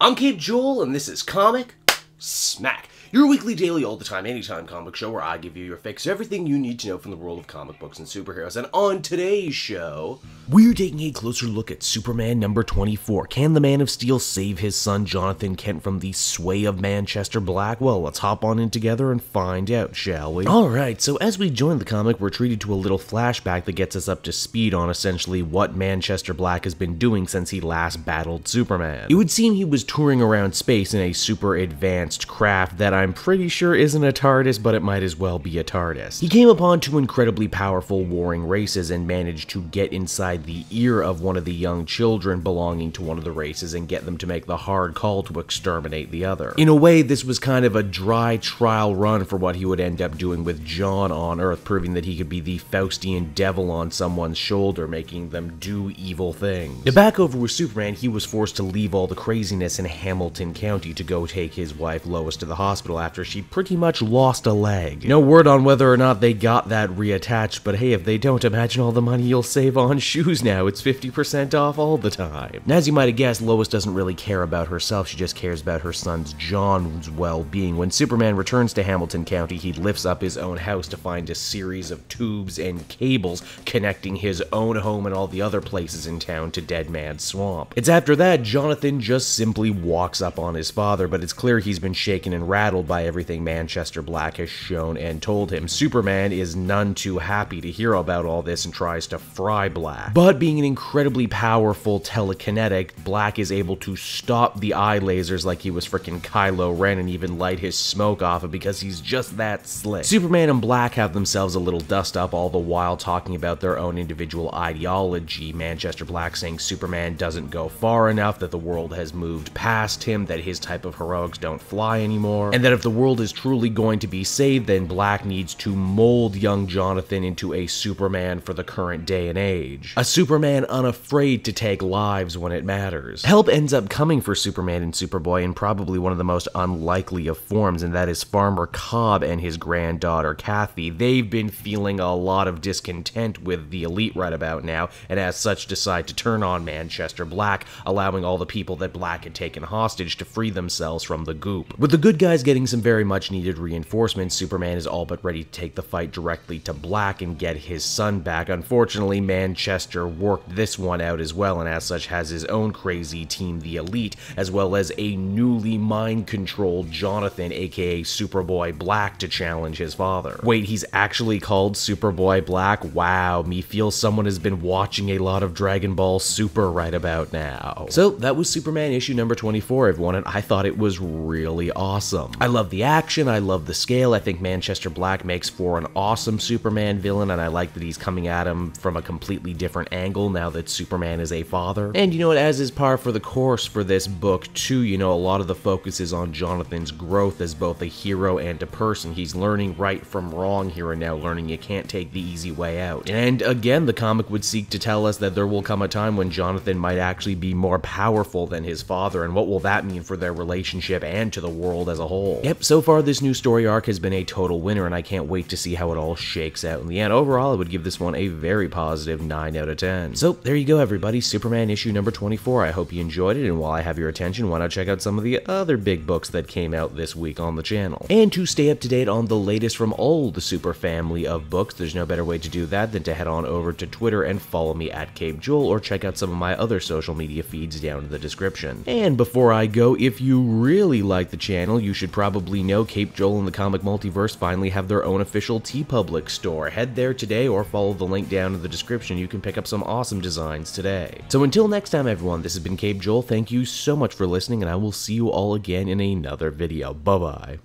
I'm Cape Joel, and this is Comic Smack, your weekly, daily, all the time, anytime comic show where I give you your fix of everything you need to know from the world of comic books and superheroes. And on today's show, we're taking a closer look at Superman number 24. Can the Man of Steel save his son Jonathan Kent from the sway of Manchester Black? Well, let's hop on in together and find out, shall we? Alright, so as we join the comic, we're treated to a little flashback that gets us up to speed on essentially what Manchester Black has been doing since he last battled Superman. It would seem he was touring around space in a super advanced craft that I'm pretty sure isn't a TARDIS, but it might as well be a TARDIS. He came upon two incredibly powerful warring races and managed to get inside the ear of one of the young children belonging to one of the races and get them to make the hard call to exterminate the other. In a way, this was kind of a dry trial run for what he would end up doing with Jon on Earth, proving that he could be the Faustian devil on someone's shoulder, making them do evil things. Now, back over with Superman, he was forced to leave all the craziness in Hamilton County to go take his wife Lois to the hospital after she pretty much lost a leg. No word on whether or not they got that reattached, but hey, if they don't, imagine all the money you'll save on shoes now. It's 50% off all the time. And as you might have guessed, Lois doesn't really care about herself, she just cares about her son's Jon's well-being. When Superman returns to Hamilton County, he lifts up his own house to find a series of tubes and cables connecting his own home and all the other places in town to Dead Man's Swamp. It's after that, Jonathan just simply walks up on his father, but it's clear he's been shaken and rattled by everything Manchester Black has shown and told him. Superman is none too happy to hear about all this and tries to fry Black. But being an incredibly powerful telekinetic, Black is able to stop the eye lasers like he was frickin' Kylo Ren and even light his smoke off it because he's just that slick. Superman and Black have themselves a little dust up, all the while talking about their own individual ideology. Manchester Black saying Superman doesn't go far enough, that the world has moved past him, that his type of heroics don't fly anymore, and that if the world is truly going to be saved, then Black needs to mold young Jonathan into a Superman for the current day and age. A Superman unafraid to take lives when it matters. Help ends up coming for Superman and Superboy in probably one of the most unlikely of forms, and that is Farmer Cobb and his granddaughter Kathy. They've been feeling a lot of discontent with the elite right about now, and as such decide to turn on Manchester Black, allowing all the people that Black had taken hostage to free themselves from the goop. With the good guys getting some very much needed reinforcements, Superman is all but ready to take the fight directly to Black and get his son back. Unfortunately, Manchester worked this one out as well, and as such has his own crazy team, the Elite, as well as a newly mind-controlled Jonathan, aka Superboy Black, to challenge his father. Wait, he's actually called Superboy Black? Wow, me feels someone has been watching a lot of Dragon Ball Super right about now. So that was Superman issue number 24, everyone, and I thought it was really awesome. I love the action, I love the scale, I think Manchester Black makes for an awesome Superman villain, and I like that he's coming at him from a completely different angle now that Superman is a father. And you know what, as is par for the course for this book too, you know, a lot of the focus is on Jonathan's growth as both a hero and a person. He's learning right from wrong here and now, learning you can't take the easy way out. And again, the comic would seek to tell us that there will come a time when Jonathan might actually be more powerful than his father, and what will that mean for their relationship and to the world as a whole. Yep, so far this new story arc has been a total winner, and I can't wait to see how it all shakes out in the end. Overall, I would give this one a very positive 9 out of 10. So there you go, everybody, Superman issue number 24. I hope you enjoyed it, and while I have your attention, why not check out some of the other big books that came out this week on the channel. And to stay up to date on the latest from all the super family of books, there's no better way to do that than to head on over to Twitter and follow me at Cape Joel, or check out some of my other social media feeds down in the description. And before I go, if you really like the channel, you should probably know Cape Joel and the Comic Multiverse finally have their own official TeePublic store. Head there today or follow the link down in the description. You can pick up some awesome designs today. So until next time, everyone, this has been Cape Joel. Thank you so much for listening, and I will see you all again in another video. Bye-bye.